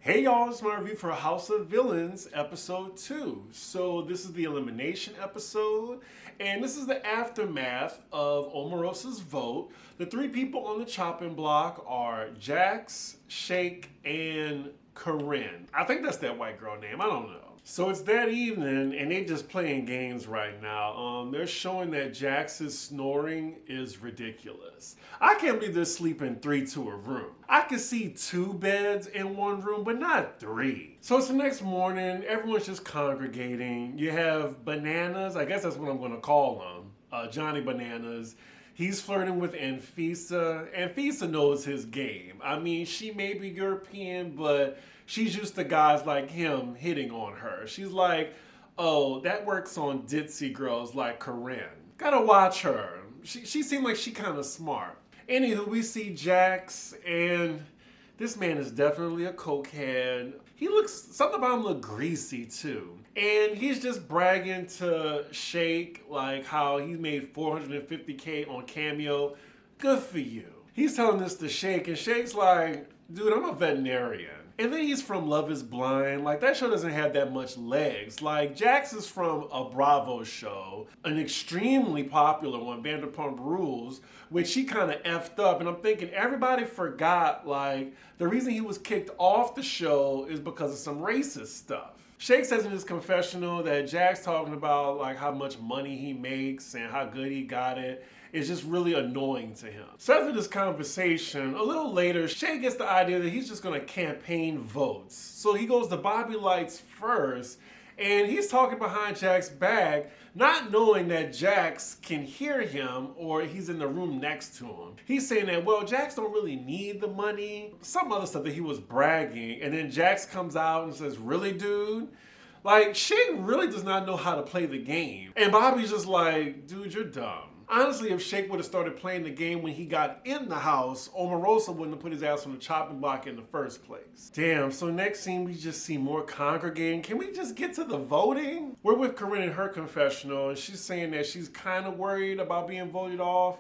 Hey y'all, it's my review for House of Villains episode 2. So this is the Elimination episode, and this is the aftermath of Omarosa's vote. The three people on the chopping block are Jax, Shake, and Corinne. I think that's that white girl name, I don't know. So it's that evening, and they just playing games right now. They're showing that Jax's snoring is ridiculous. I can't believe they're sleeping 3 to a room. I could see 2 beds in one room, but not 3. So it's the next morning, everyone's just congregating. You have Bananas, I guess that's what I'm gonna call him, Johnny Bananas. He's flirting with Anfisa. Anfisa knows his game. I mean, she may be European, but she's used to guys like him hitting on her. She's like, oh, that works on ditzy girls like Corinne. Gotta watch her. She seemed like she kind of smart. Anywho, we see Jax, and this man is definitely a cokehead. Something about him look greasy too. And he's just bragging to Shake like how he made $450K on Cameo. Good for you. He's telling this to Shake, and Shake's like, dude, I'm a veterinarian. And then he's from Love is Blind. Like, that show doesn't have that much legs. Like, Jax is from a Bravo show, an extremely popular one, Vanderpump Rules, which he kind of effed up. And I'm thinking everybody forgot, like, the reason he was kicked off the show is because of some racist stuff. Shake says in his confessional that Jax talking about, like, how much money he makes and how good he got it is just really annoying to him. So after this conversation, a little later, Shay gets the idea that he's just gonna campaign votes. So he goes to Bobby Lights first, and he's talking behind Jax's back, not knowing that Jax can hear him or he's in the room next to him. He's saying that, well, Jax don't really need the money, some other stuff that he was bragging, and then Jax comes out and says, really, dude? Like, Shay really does not know how to play the game. And Bobby's just like, dude, you're dumb. Honestly, if Shake would have started playing the game when he got in the house, Omarosa wouldn't have put his ass on the chopping block in the first place. Damn, so next scene we just see more congregating. Can we just get to the voting? We're with Corinne in her confessional, and she's saying that she's kind of worried about being voted off.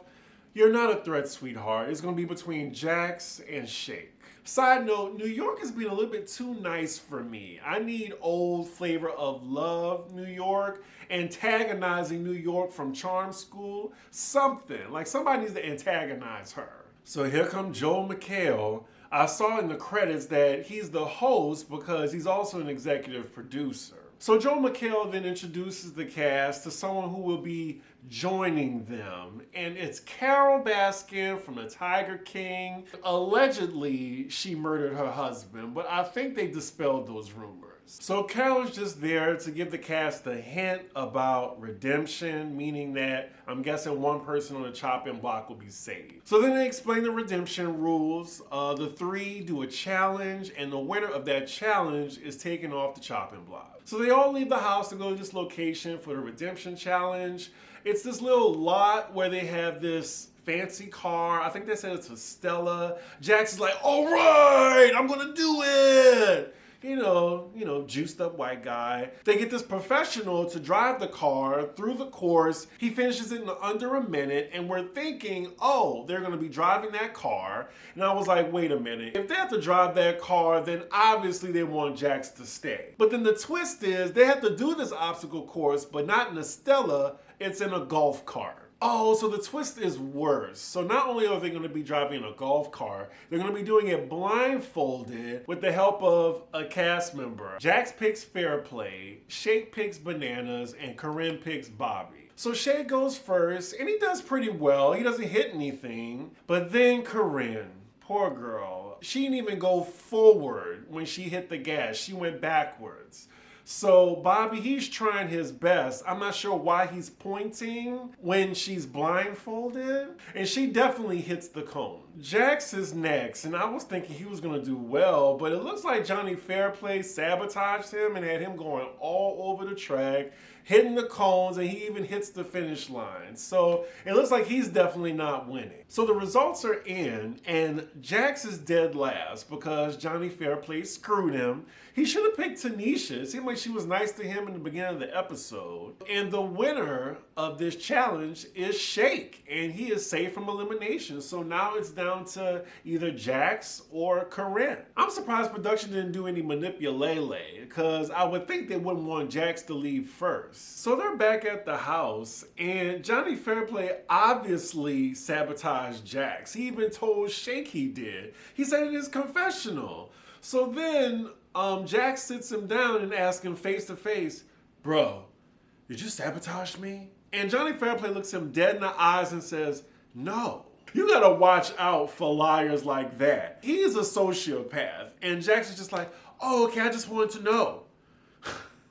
You're not a threat, sweetheart. It's gonna be between Jax and Shake. Side note, New York has been a little bit too nice for me. I need old flavor of love, New York, antagonizing New York from Charm School. Something, like somebody needs to antagonize her. So here comes Joel McHale. I saw in the credits that he's the host because he's also an executive producer. So Joel McHale then introduces the cast to someone who will be joining them. And it's Carol Baskin from The Tiger King. Allegedly, she murdered her husband, but I think they dispelled those rumors. So Carol's just there to give the cast a hint about redemption, meaning that I'm guessing one person on the chopping block will be saved. So then they explain the redemption rules. The 3 do a challenge, and the winner of that challenge is taken off the chopping block. So they all leave the house to go to this location for the redemption challenge. It's this little lot where they have this fancy car. I think they said it's a Stella. Jax is like, all right, I'm gonna do it. You know, juiced up white guy. They get this professional to drive the car through the course. He finishes it in under a minute, and we're thinking, oh, they're gonna be driving that car. And I was like, wait a minute. If they have to drive that car, then obviously they want Jax to stay. But then the twist is they have to do this obstacle course, but not in a Stella, it's in a golf cart. Oh, so the twist is worse. So not only are they going to be driving a golf car, they're going to be doing it blindfolded with the help of a cast member. Jax picks Fairplay, Shake picks Bananas, and Corinne picks Bobby. So Shake goes first, and he does pretty well. He doesn't hit anything. But then Corinne, poor girl, she didn't even go forward when she hit the gas. She went backwards. So Bobby, he's trying his best. I'm not sure why he's pointing when she's blindfolded. And she definitely hits the cone. Jax is next, and I was thinking he was gonna do well, but it looks like Johnny Fairplay sabotaged him and had him going all over the track, hitting the cones, and he even hits the finish line. So it looks like he's definitely not winning. So the results are in, and Jax is dead last because Johnny Fairplay screwed him. He should have picked Tanisha. It seemed like she was nice to him in the beginning of the episode. And the winner of this challenge is Shake, and he is safe from elimination. So now it's down to either Jax or Corinne. I'm surprised production didn't do any manipulele, because I would think they wouldn't want Jax to leave first. So they're back at the house, and Johnny Fairplay obviously sabotaged Jax. He even told Shake he did. He said in his confessional. So then Jax sits him down and asks him face to face, bro, did you sabotage me? And Johnny Fairplay looks him dead in the eyes and says, no. You gotta watch out for liars like that. He's a sociopath. And Jax is just like, oh, okay, I just wanted to know.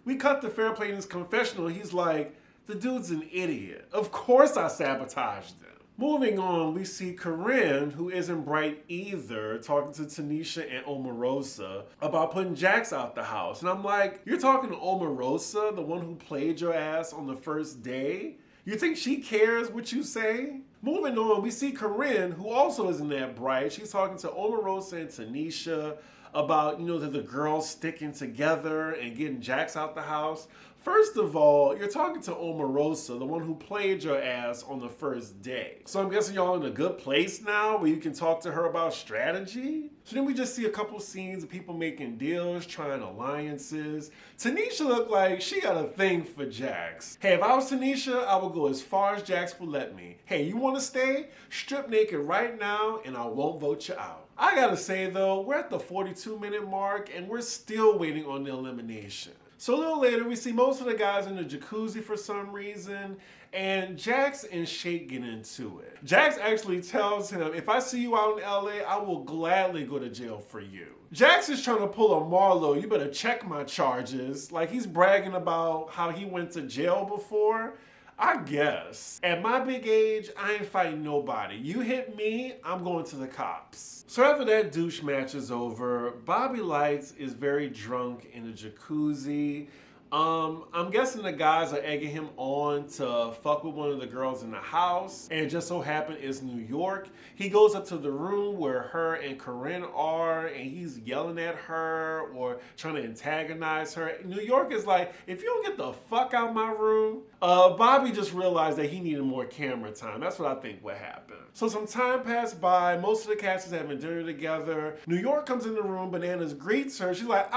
We cut to Fairplay in his confessional. He's like, the dude's an idiot. Of course I sabotaged him. Moving on, we see Corinne, who isn't bright either, talking to Tanisha and Omarosa about putting Jax out the house. And I'm like, you're talking to Omarosa, the one who played your ass on the first day? You think she cares what you say? Moving on, we see Corinne, who also isn't that bright. She's talking to Omarosa and Tanisha about, the girls sticking together and getting Jax out the house. First of all, you're talking to Omarosa, the one who played your ass on the first day. So I'm guessing y'all in a good place now where you can talk to her about strategy? So then we just see a couple scenes of people making deals, trying alliances. Tanisha looked like she got a thing for Jax. Hey, if I was Tanisha, I would go as far as Jax would let me. Hey, you want to stay? Strip naked right now and I won't vote you out. I gotta say though, we're at the 42-minute mark and we're still waiting on the elimination. So a little later, we see most of the guys in the jacuzzi for some reason, and Jax and Shake get into it. Jax actually tells him, if I see you out in LA, I will gladly go to jail for you. Jax is trying to pull a Marlo, you better check my charges. Like he's bragging about how he went to jail before. I guess. At my big age, I ain't fighting nobody. You hit me, I'm going to the cops. So after that douche match is over, Bobby Lights is very drunk in the jacuzzi. I'm guessing the guys are egging him on to fuck with one of the girls in the house. And it just so happened it's New York. He goes up to the room where her and Corinne are and he's yelling at her or trying to antagonize her. New York is like, if you don't get the fuck out of my room. Bobby just realized that he needed more camera time. That's what I think what happened. So some time passed by. Most of the cast is having dinner together. New York comes in the room. Bananas greets her. She's like,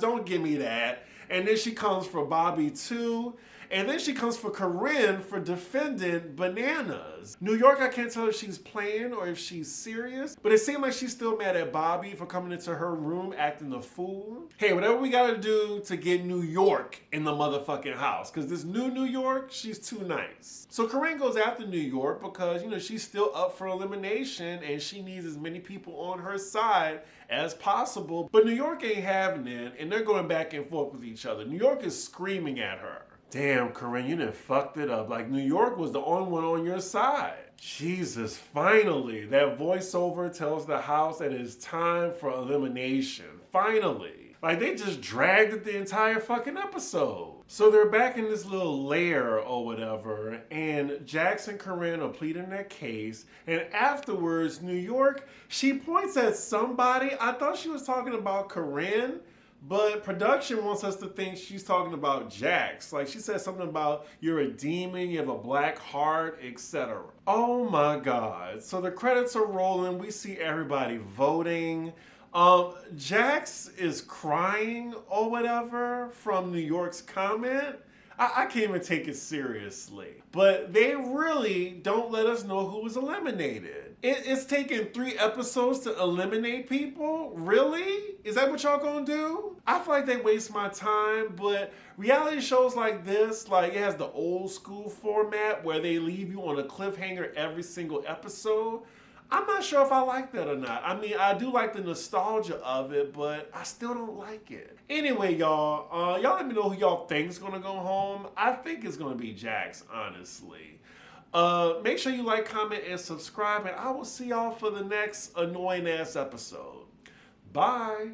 don't give me that. And then she comes for Bobby too. And then she comes for Corinne for defending Bananas. New York, I can't tell if she's playing or if she's serious, but it seemed like she's still mad at Bobby for coming into her room acting a fool. Hey, whatever we gotta do to get New York in the motherfucking house, because this New York, she's too nice. So Corinne goes after New York because, she's still up for elimination and she needs as many people on her side as possible. But New York ain't having it and they're going back and forth with each other. New York is screaming at her. Damn, Corinne, you done fucked it up. Like, New York was the only one on your side. Jesus, finally. That voiceover tells the house that it's time for elimination. Finally. Like, they just dragged it the entire fucking episode. So they're back in this little lair or whatever, and Jax and Corinne are pleading their case, and afterwards, New York, she points at somebody. I thought she was talking about Corinne, but production wants us to think she's talking about Jax. Like she said something about you're a demon, you have a black heart, etc. Oh my God. So the credits are rolling. We see everybody voting. Jax is crying or whatever from New York's comment. I can't even take it seriously. But they really don't let us know who was eliminated. It's taken 3 episodes to eliminate people? Really? Is that what y'all gonna do? I feel like they waste my time, but reality shows like this, like it has the old school format where they leave you on a cliffhanger every single episode. I'm not sure if I like that or not. I mean, I do like the nostalgia of it, but I still don't like it. Anyway, y'all let me know who y'all think is gonna go home. I think it's gonna be Jax, honestly. Make sure you like, comment, and subscribe, and I will see y'all for the next annoying ass episode. Bye.